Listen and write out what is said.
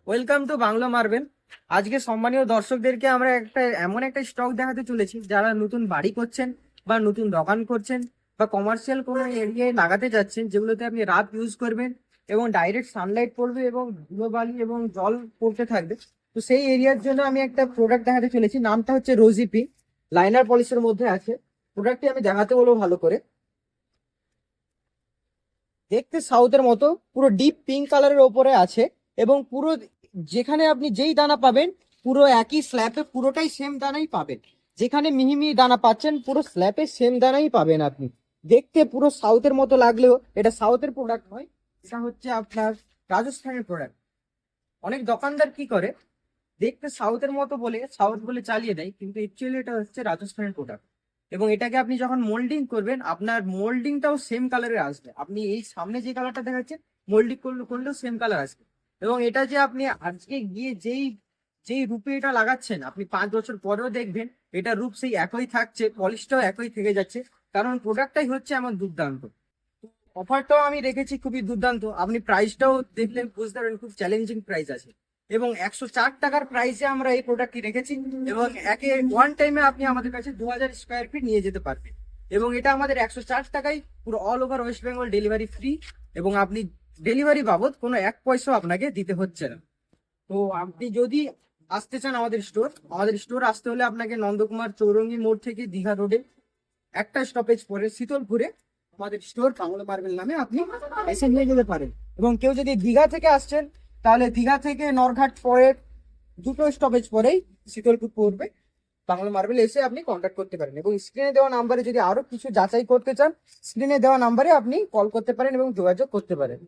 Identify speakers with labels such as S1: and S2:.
S1: Welcome to Bangla marble. আজকে সম্মানীয় দর্শকদেরকে আমরা এমন একটা স্টক দেখাতে চলেছি, যারা নতুন বাড়ি করছেন বা নতুন দোকান করছেন বা কমার্শিয়াল কোনো এরিয়ায় লাগাতে যাচ্ছেন, যেগুলোতে আপনি রাত ইউজ করবেন এবং ডাইরেক্ট সানলাইট পড়বে এবং ধুলোবালি এবং জল পড়তে থাকবে। তো সেই এরিয়ার জন্য আমি একটা প্রোডাক্ট দেখাতে চলেছি, নামটা হচ্ছে রোজি পি। লাইনার পলিশের মধ্যে আছে। প্রোডাক্টটি আমি দেখাতে বলবো ভালো করে। দেখতে সাউথের মতো পুরো ডিপ পিঙ্ক কালারের ওপরে আছে এবং পুরো যেখানে আপনি যেই দানা পাবেন পুরো একই স্ল্যাবে পুরোটাই সেম দানাই পাবেন। যেখানে মিহি মিহি দানা পাচ্ছেন পুরো স্ল্যাবে সেম দানাই পাবেন আপনি। দেখতে পুরো সাউথের মতো লাগলেও এটা সাউথের প্রোডাক্ট নয়, এটা হচ্ছে আপনার রাজস্থানের প্রোডাক্ট। অনেক দোকানদার কি করে, দেখতে সাউথের মতো বলে সাউথ বলে চালিয়ে দেয়, কিন্তু অ্যাকচুয়ালি এটা হচ্ছে রাজস্থানের প্রোডাক্ট। এবং এটাকে আপনি যখন মোল্ডিং করবেন আপনার মোল্ডিংটাও সেম কালারের আসবে। আপনি এই সামনে যে কালারটা দেখাচ্ছেন মোল্ডিং করলেও সেম কালার আসবে। এবং এটা যে আপনি আজকে গিয়ে যেই যেই রূপে এটা লাগাচ্ছেন, আপনি 5 বছর পরেও দেখবেন এটা রূপ সেই একই থাকছে, পলিশটাও একই থেকে যাচ্ছে, কারণ প্রোডাক্টটাই হচ্ছে আমার দুর্দান্ত। অফারটাও আমি রেখেছি খুবই দুর্দান্ত। আপনি প্রাইসটাও দেখলে বুঝতে পারবেন খুব চ্যালেঞ্জিং প্রাইস আছে। এবং 104 টাকার প্রাইসে আমরা এই প্রোডাক্টটি রেখেছি এবং একে ওয়ান টাইমে আপনি আমাদের কাছে 2000 স্কোয়ার ফিট নিয়ে যেতে পারবেন। এবং এটা আমাদের 104 টাকায় পুরো all over West Bengal delivery free. এবং আপনি ডেলিভারি বাবদ কোনো 1 পয়সাও আপনাকে দিতে হচ্ছে না। তো আপনি যদি আসতে চান আমাদের স্টোর আসতে হলে আপনাকে নন্দকুমার চৌরঙ্গি মোড় থেকে দীঘা রোডে একটা স্টপেজ পরে শীতলপুরে আমাদের স্টোর বাংলা মার্বেল নামে আপনি এসে নিয়ে যেতে পারেন। এবং কেউ যদি দীঘা থেকে আসছেন তাহলে দীঘা থেকে নরঘাট পরে দুটো স্টপেজ পরেই শীতলপুর পড়বে। বাংলা মার্বেল এসে আপনি কন্ট্যাক্ট করতে পারেন এবং স্ক্রিনে দেওয়া নাম্বারে যদি আরো কিছু যাচাই করতে চান, স্ক্রিনে দেওয়া নাম্বারে আপনি কল করতে পারেন এবং যোগাযোগ করতে পারেন।